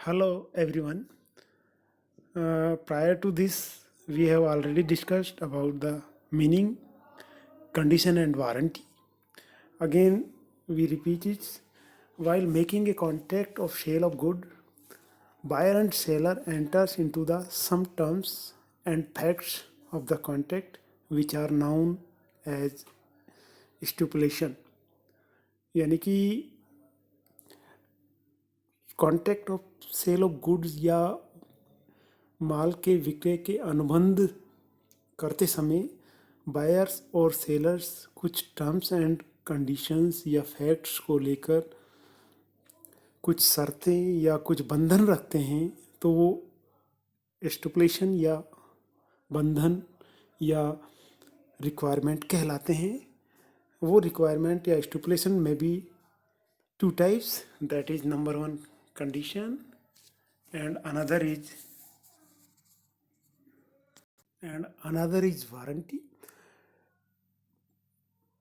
Hello everyone. Prior to this, we have already discussed about the meaning, condition, and warranty. Again, we repeat it. While making a contract of sale of good, buyer and seller enters into the some terms and facts of the contract, which are known as stipulation. यानी कि contract of sale of goods या माल के विक्रय के अनुबंध करते समय बायर्स और सेलर्स कुछ टर्म्स एंड कंडीशंस या फैक्ट्स को लेकर कुछ शर्तें या कुछ बंधन रखते हैं, तो वो स्टिपुलेशन या बंधन या रिक्वायरमेंट कहलाते हैं. वो रिक्वायरमेंट या स्टिपुलेशन में भी two types, that is number one condition and another is warranty.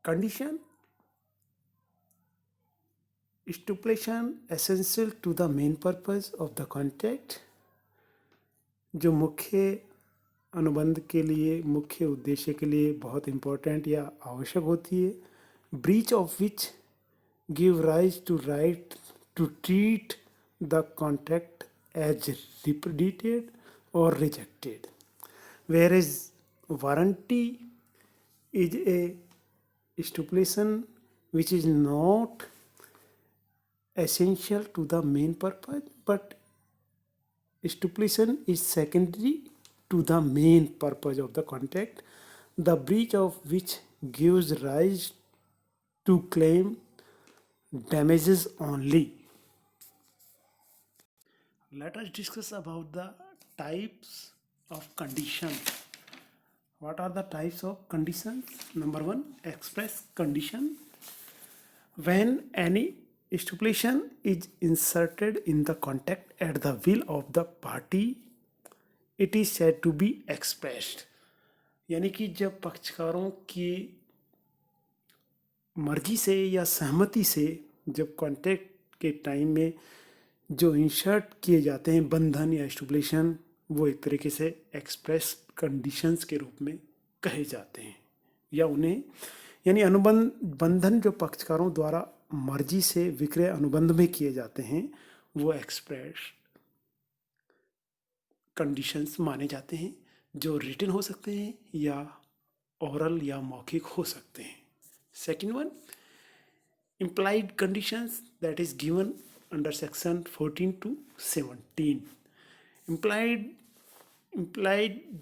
Condition stipulation essential to the main purpose of the contract, जो मुख्य अनुबंध के लिए, मुख्य उद्देश्य के लिए बहुत इम्पोर्टेंट या आवश्यक होती है. Breach of which give rise to right to treat the contract as repudiated or rejected, whereas warranty is a stipulation which is not essential to the main purpose, but stipulation is secondary to the main purpose of the contract, the breach of which gives rise to claim damages only. Let us discuss about the types of condition. What are the types of conditions? Number one, express condition. When any stipulation is inserted in the contract at the will of the party, it is said to be expressed. यानी कि जब पक्षकारों की मर्जी से या सहमति से जब कॉन्ट्रैक्ट के टाइम में जो इंसर्ट किए जाते हैं बंधन या स्टिपुलेशन, वो एक तरीके से एक्सप्रेस कंडीशंस के रूप में कहे जाते हैं, या उन्हें यानी अनुबंध बंधन जो पक्षकारों द्वारा मर्जी से विक्रय अनुबंध में किए जाते हैं वो एक्सप्रेस कंडीशंस माने जाते हैं, जो रिटन हो सकते हैं या ओरल या मौखिक हो सकते हैं. Second one, implied conditions, that is given under section 14 to 17. Implied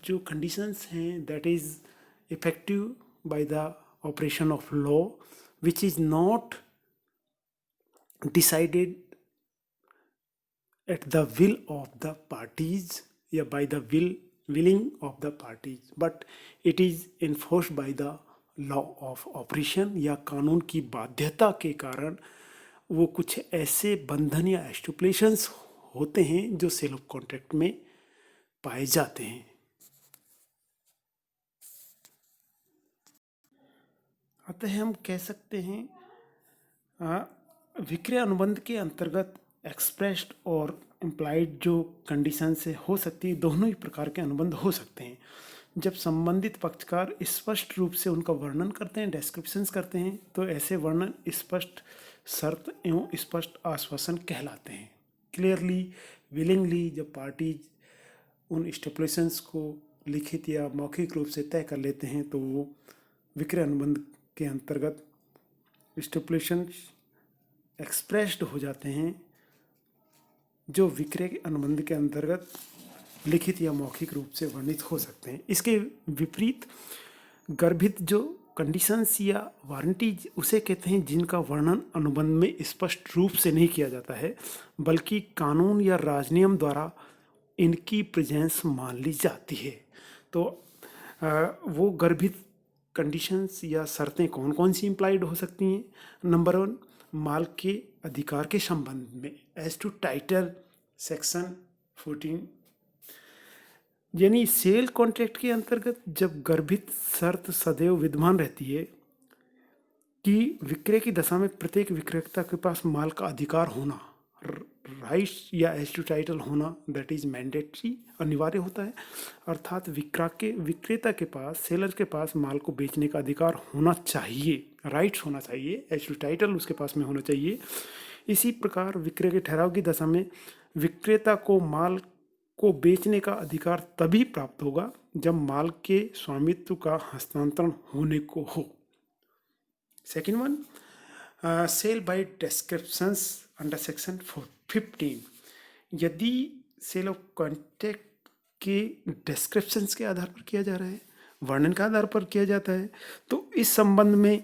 जो conditions हैं, that is effective by the operation of law, which is not decided at the will of the parties या by the willing of the parties, but it is enforced by the law of operation या कानून की बाध्यता के कारण वो कुछ ऐसे बंधन या स्टिपुलेशंस होते हैं जो सेल ऑफ कॉन्ट्रैक्ट में पाए जाते हैं. अतः हम कह सकते हैं विक्रय अनुबंध के अंतर्गत एक्सप्रेस्ड और इम्प्लाइड जो कंडीशन से हो सकती है, दोनों ही प्रकार के अनुबंध हो सकते हैं. जब संबंधित पक्षकार स्पष्ट रूप से उनका वर्णन करते हैं, डिस्क्रिप्शंस करते हैं, तो ऐसे वर्णन स्पष्ट शर्त एवं स्पष्ट आश्वासन कहलाते हैं. क्लियरली, विलिंगली जब पार्टीज उन स्टिपुलेशंस को लिखित या मौखिक रूप से तय कर लेते हैं, तो वो विक्रय अनुबंध के अंतर्गत स्टिपुलेशंस एक्सप्रेस्ड हो जाते हैं, जो विक्रय अनुबंध के अंतर्गत लिखित या मौखिक रूप से वर्णित हो सकते हैं. इसके विपरीत गर्भित जो कंडीशंस या वारंटीज उसे कहते हैं जिनका वर्णन अनुबंध में स्पष्ट रूप से नहीं किया जाता है, बल्कि कानून या राजनियम द्वारा इनकी प्रेजेंस मान ली जाती है. तो वो गर्भित कंडीशंस या शर्तें कौन कौन सी इम्प्लाइड हो सकती हैं? नंबर वन, माल के अधिकार के संबंध में एज टू टाइटल सेक्शन 14, यानी सेल कॉन्ट्रैक्ट के अंतर्गत जब गर्भित शर्त सदैव विद्यमान रहती है कि विक्रय की दशा में प्रत्येक विक्रेता के पास माल का अधिकार होना, राइट्स या एज टू टाइटल होना दैट इज मैंडेटरी, अनिवार्य होता है। अर्थात विक्रेता के पास, सेलर के पास माल को बेचने का अधिकार होना चाहिए, राइट्स होना चाहिए, एज टू टाइटल उसके पास में होना चाहिए। इसी प्रकार विक्रय के ठहराव की दशा में विक्रेता को माल को बेचने का अधिकार तभी प्राप्त होगा जब माल के स्वामित्व का हस्तांतरण होने को हो। Second one, sale by descriptions under section 15। यदि सेल ऑफ कॉन्ट्रैक्ट के डिस्क्रिप्शंस के आधार पर किया जा रहा है, वर्णन के आधार पर किया जाता है, तो इस संबंध में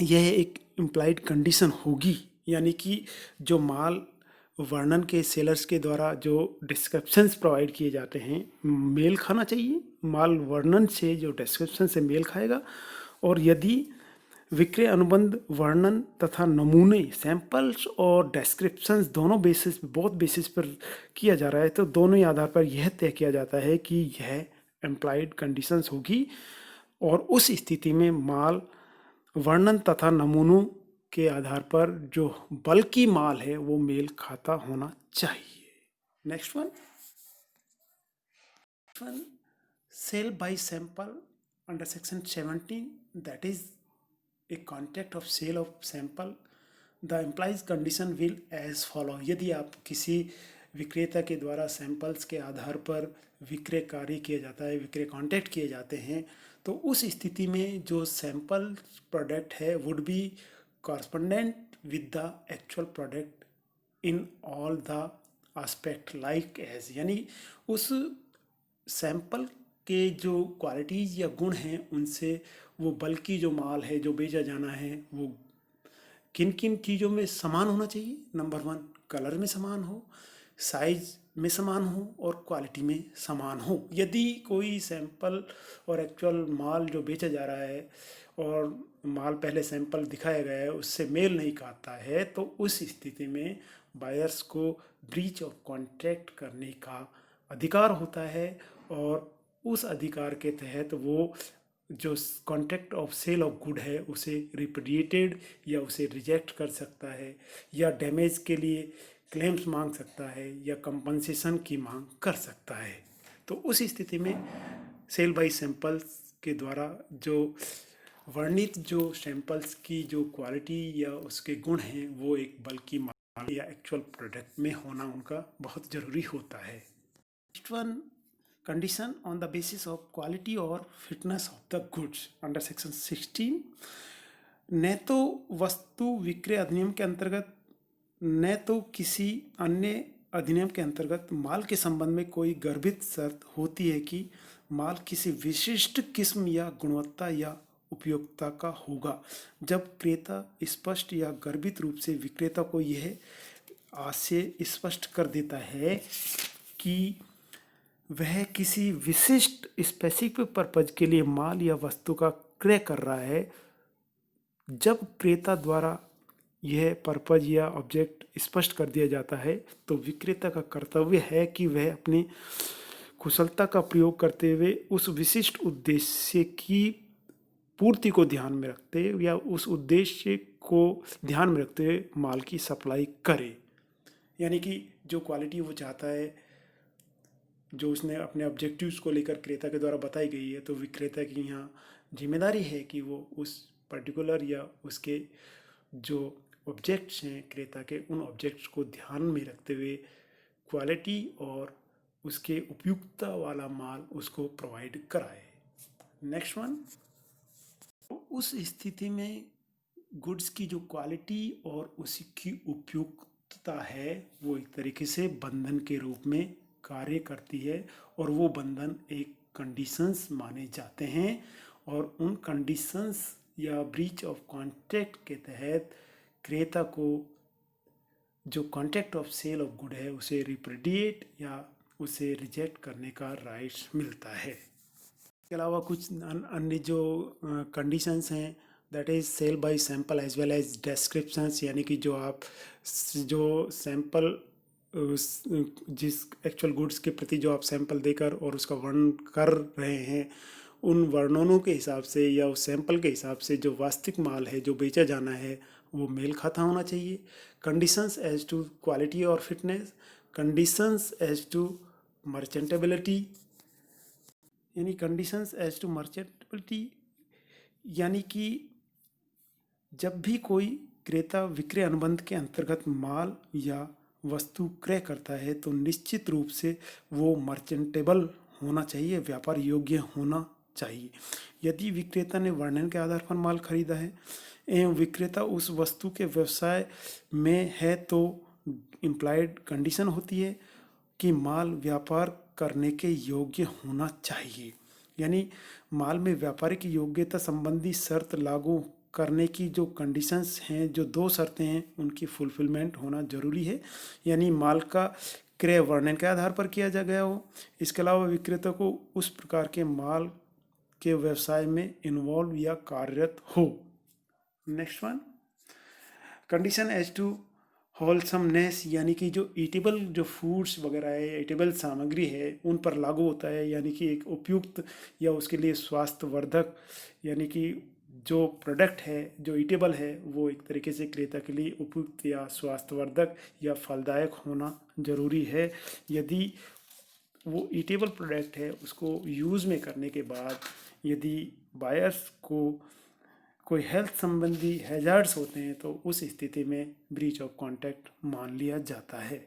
यह एक इम्प्लाइड कंडीशन होगी, यानी कि जो माल वर्णन के सेलर्स के द्वारा जो डिस्क्रिप्शंस प्रोवाइड किए जाते हैं मेल खाना चाहिए, माल वर्णन से जो डिस्क्रिप्शन से मेल खाएगा। और यदि विक्रय अनुबंध वर्णन तथा नमूने, सैंपल्स और डिस्क्रिप्शंस दोनों बेसिस, बोथ बेसिस पर किया जा रहा है, तो दोनों ही आधार पर यह तय किया जाता है कि यह एम्प्लाइड कंडीशंस होगी, और उस स्थिति में माल वर्णन तथा नमूनों के आधार पर जो बल्कि माल है वो मेल खाता होना चाहिए। Next one, sale by sample under section 17, that is a contract of sale of sample. The implied condition will as follow. यदि आप किसी विक्रेता के द्वारा सैंपल्स के आधार पर विक्रय कार्य किया जाता है, विक्रय कॉन्ट्रैक्ट किए जाते हैं, तो उस स्थिति में जो सैंपल प्रोडक्ट है would be correspondent with the actual product in all the aspect like as, यानी उस सैंपल के जो क्वालिटीज़ या गुण हैं उनसे वो बल्कि जो माल है जो बेचा जाना है वो किन किन चीज़ों में समान होना चाहिए। नंबर 1, कलर में समान हो, साइज में समान हो और क्वालिटी में समान हो। यदि कोई सैंपल और एक्चुअल माल जो बेचा जा रहा है और माल पहले सैंपल दिखाया गया है उससे मेल नहीं खाता है, तो उस स्थिति में बायर्स को ब्रीच ऑफ कॉन्ट्रैक्ट करने का अधिकार होता है, और उस अधिकार के तहत वो जो contract of sale of good है उसे रिपुडिएटेड या उसे रिजेक्ट कर सकता है, या डैमेज के लिए क्लेम्स मांग सकता है, या कंपनसेशन की मांग कर सकता है। तो उस स्थिति में सेल बाय सैंपल्स के द्वारा जो वर्णित जो सैंपल्स की जो क्वालिटी या उसके गुण हैं वो एक बल्कि माल या एक्चुअल प्रोडक्ट में होना उनका बहुत ज़रूरी होता है। Next one, condition on the basis of quality और fitness of the goods under section 16। न तो वस्तु विक्रय अधिनियम के अंतर्गत न तो किसी अन्य अधिनियम के अंतर्गत माल के संबंध में कोई गर्भित शर्त होती है कि माल किसी विशिष्ट किस्म या गुणवत्ता या उपयोगिता का होगा, जब क्रेता स्पष्ट या गर्भित रूप से विक्रेता को यह आशय स्पष्ट कर देता है कि वह किसी विशिष्ट स्पेसिफिक पर्पज के लिए माल या वस्तु का क्रय कर रहा है। जब क्रेता द्वारा यह पर्पज या ऑब्जेक्ट स्पष्ट कर दिया जाता है तो विक्रेता का कर्तव्य है कि वह अपनी कुशलता का प्रयोग करते हुए उस विशिष्ट उद्देश्य की पूर्ति को ध्यान में रखते या उस उद्देश्य को ध्यान में रखते हुए माल की सप्लाई करे। यानी कि जो क्वालिटी वो चाहता है, जो उसने अपने ऑब्जेक्टिव्स को लेकर क्रेता के द्वारा बताई गई है, तो विक्रेता की यहाँ जिम्मेदारी है कि वो उस पर्टिकुलर या उसके जो ऑब्जेक्ट्स हैं क्रेता के, उन ऑब्जेक्ट्स को ध्यान में रखते हुए क्वालिटी और उसके उपयुक्तता वाला माल उसको प्रोवाइड कराए। नेक्स्ट वन, उस स्थिति में गुड्स की जो क्वालिटी और उसकी उपयुक्तता है वो एक तरीके से बंधन के रूप में कार्य करती है, और वो बंधन एक कंडीशंस माने जाते हैं, और उन कंडीशंस या ब्रीच ऑफ कॉन्ट्रैक्ट के तहत क्रेता को जो contract of sale of good है उसे रिप्रेडिएट या उसे रिजेक्ट करने का राइट्स मिलता है। इसके अलावा कुछ अन्य जो कंडीशंस हैं, that is sale by sample as well as descriptions, यानी कि जो आप जो सैंपल जिस एक्चुअल गुड्स के प्रति जो आप सैंपल देकर और उसका वर्णन कर रहे हैं, उन वर्णनों के हिसाब से या उस सैंपल के हिसाब से जो वास्तविक माल है जो बेचा जाना है वो मेल खाता होना चाहिए। कंडीशंस एज टू क्वालिटी और फिटनेस, कंडीशंस एज टू मर्चेंटेबिलिटी, यानी कंडीशंस एज टू मर्चेंटेबिलिटी यानी कि जब भी कोई क्रेता विक्रय अनुबंध के अंतर्गत माल या वस्तु क्रय करता है तो निश्चित रूप से वो मर्चेंटेबल होना चाहिए, व्यापार योग्य होना चाहिए। यदि विक्रेता ने वर्णन के आधार पर माल खरीदा है एवं विक्रेता उस वस्तु के व्यवसाय में है तो इम्प्लाइड कंडीशन होती है कि माल व्यापार करने के योग्य होना चाहिए। यानी माल में व्यापारिक योग्यता संबंधी शर्त लागू करने की जो कंडीशंस हैं, जो दो शर्तें हैं, उनकी फुलफिलमेंट होना जरूरी है। यानी माल का क्रय वर्णन के आधार पर किया जा गया हो। इसके अलावा विक्रेता को उस प्रकार के माल के व्यवसाय में इन्वॉल्व या कार्यरत हो। Next one, condition as to wholesomeness, यानी कि जो ईटेबल जो फूड्स वगैरह है, ईटेबल सामग्री है, उन पर लागू होता है। यानी कि एक उपयुक्त या उसके लिए स्वास्थ्यवर्धक, यानी कि जो प्रोडक्ट है जो ईटेबल है वो एक तरीके से क्रेता के लिए उपयुक्त या स्वास्थ्यवर्धक या फलदायक होना जरूरी है। यदि वो ईटेबल प्रोडक्ट है उसको यूज़ में करने के बाद यदि बायर्स को कोई हेल्थ संबंधी हैजार्ड्स होते हैं तो उस स्थिति में ब्रीच ऑफ कॉन्ट्रैक्ट मान लिया जाता है।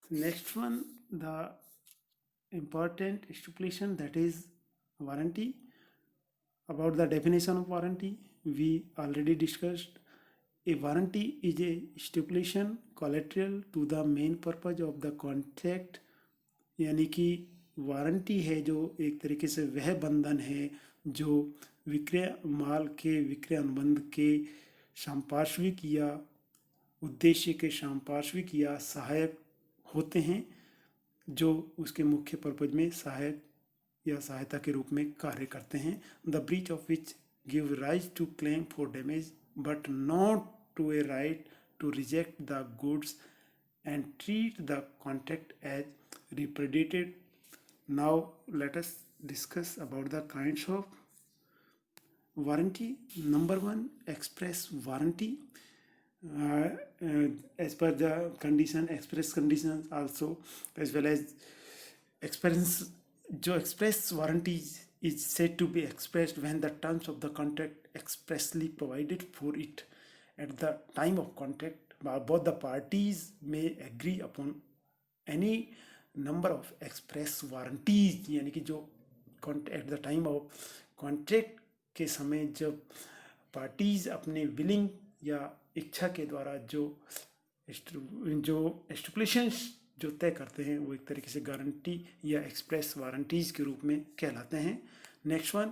Next one, the important stipulation, that is warranty. About the definition of warranty, we already discussed. A warranty is a stipulation collateral to the main purpose of the contract, यानी कि warranty है जो एक तरीके से वह बंधन है जो विक्रय माल के विक्रय अनुबंध के संपार्श्विक या उद्देश्य के संपार्श्विक या सहायक होते हैं, जो उसके मुख्य पर्पज में सहायक या सहायता के रूप में कार्य करते हैं। The breach of which give rise to claim for damage but not to a right to reject the goods and treat the contract as repudiated. Now let us discuss about the kinds of warranty. Number one, express warranty. As per the condition, express conditions also, as well as express, जो express warranty is said to be expressed when the terms of the contract expressly provided for it at the time of contract. Both the parties may agree upon any number of express warranties, यानी कि जो at the time of contract के समय जब parties अपने willing या इच्छा के द्वारा जो स्टिपुलेशंस जो तय करते हैं वो एक तरीके से गारंटी या एक्सप्रेस वारंटीज के रूप में कहलाते हैं। Next one,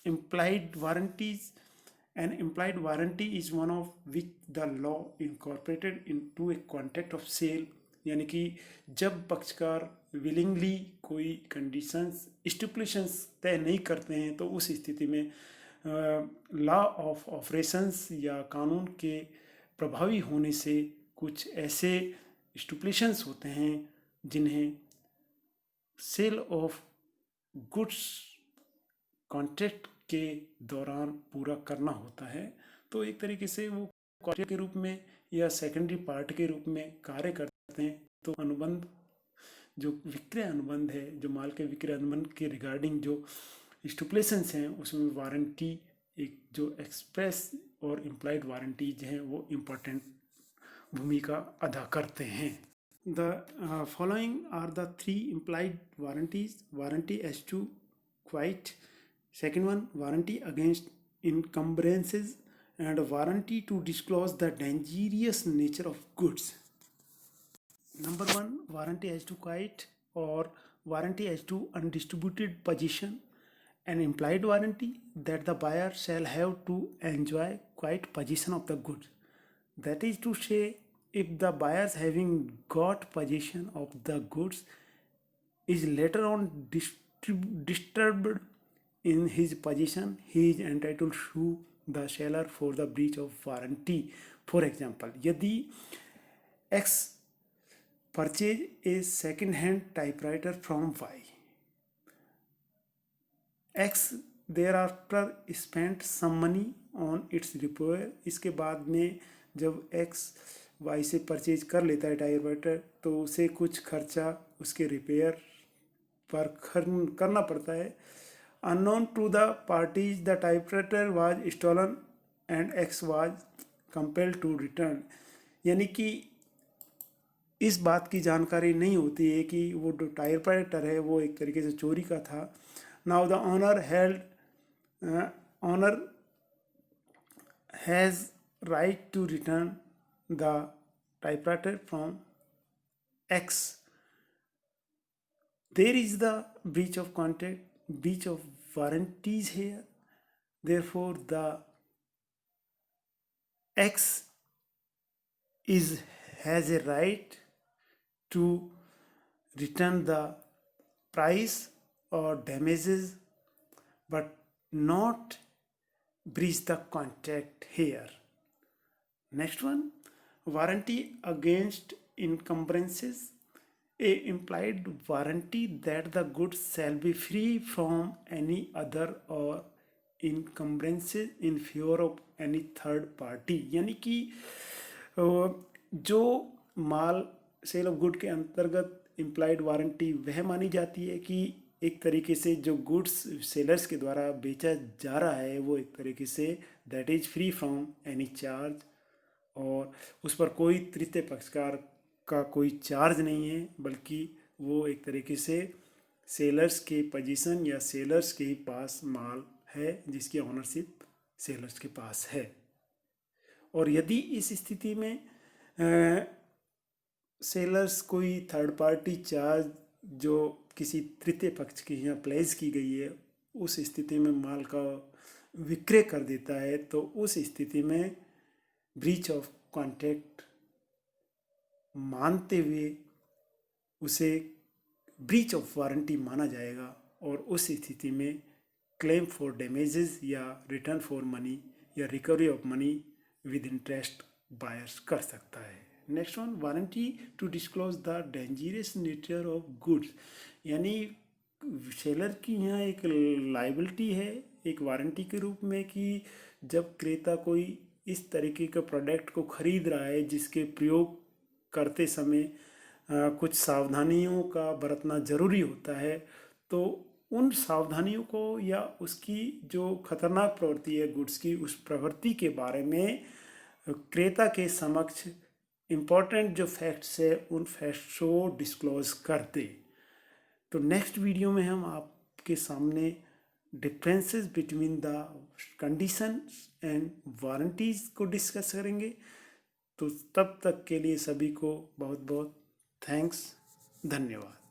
implied warranties. An implied warranty is one of which the law incorporated into a contract of sale, यानी कि जब पक्षकार विलिंगली कोई कंडीशंस स्टिपुलेशंस तय नहीं करते हैं तो उस स्थिति में लॉ ऑफ ऑपरेशंस या कानून के प्रभावी होने से कुछ ऐसे स्टिपुलेशंस होते हैं जिन्हें सेल ऑफ गुड्स कॉन्ट्रैक्ट के दौरान पूरा करना होता है। तो एक तरीके से वो कॉन्ट्रैक्ट के रूप में या सेकेंडरी पार्ट के रूप में कार्य करते हैं। तो अनुबंध जो विक्रय अनुबंध है, जो माल के विक्रय अनुबंध के रिगार्डिंग जो स्टिपुलेशंस हैं उसमें वारंटी एक जो एक्सप्रेस और इम्प्लाइड वारंटीज हैं वो इम्पोर्टेंट भूमिका अदा करते हैं। The following are the three implied warranties. Warranty as to quiet, second one warranty against encumbrances and warranty to disclose the dangerous nature of goods. Number one, warranty as to quiet or warranty as to undistributed possession. An implied warranty that the buyer shall have to enjoy quiet possession of the goods. That is to say, if the buyers having got possession of the goods is later on disturbed in his possession, he is entitled to sue the seller for the breach of warranty. For example, यदि X purchase a second hand typewriter from Y, X thereafter spent some money on its repair, इसके बाद में जब x Y से purchase कर लेता है typewriter तो उसे कुछ खर्चा उसके रिपेयर पर करना पड़ता है। Unknown to the parties the typewriter was stolen and X was compelled to return, यानी कि इस बात की जानकारी नहीं होती है कि वो जो टाइपराइटर है वो एक तरीके से चोरी का था। Now the owner has right to return the typewriter from X. There is the breach of contract, breach of warranties here. Therefore, the X has a right to return the price or damages, but not breach the contract here. Next one, warranty against encumbrances. A implied warranty that the goods shall be free from any other or encumbrances in favor of any third party, यानी कि जो माल cell of good के अंतर्गत implied warranty वह मानी जाती है कि एक तरीके से जो गुड्स सेलर्स के द्वारा बेचा जा रहा है वो एक तरीके say that is free from any charge, और उस पर कोई तृतीय पक्षकार का कोई चार्ज नहीं है, बल्कि वो एक तरीके से सेलर्स के पोजीशन या सेलर्स के ही पास माल है जिसकी ऑनरशिप सेलर्स के पास है। और यदि इस स्थिति में सेलर्स कोई थर्ड पार्टी चार्ज जो किसी तृतीय पक्ष के यहाँ प्लेस की गई है उस स्थिति में माल का विक्रय कर देता है, तो उस स्थिति में ब्रीच ऑफ कॉन्ट्रैक्ट मानते हुए उसे ब्रीच ऑफ वारंटी माना जाएगा, और उस स्थिति में क्लेम फॉर डैमेजेस या रिटर्न फॉर मनी या recovery of money with interest buyers कर सकता है। Next one, warranty to disclose the dangerous nature of goods, यानी सेलर की यहाँ एक लाइबिलिटी है एक वारंटी के रूप में कि जब क्रेता कोई इस तरीके के प्रोडक्ट को खरीद रहा है जिसके प्रयोग करते समय कुछ सावधानियों का बरतना ज़रूरी होता है, तो उन सावधानियों को या उसकी जो खतरनाक प्रवृत्ति है गुड्स की उस प्रवृत्ति के बारे में क्रेता के समक्ष इम्पोर्टेंट जो फैक्ट्स है उन फैक्ट्स को डिस्क्लोज कर दे। तो नेक्स्ट वीडियो में हम आपके सामने differences between the conditions and warranties को डिस्कस करेंगे। तो तब तक के लिए सभी को बहुत बहुत थैंक्स, धन्यवाद।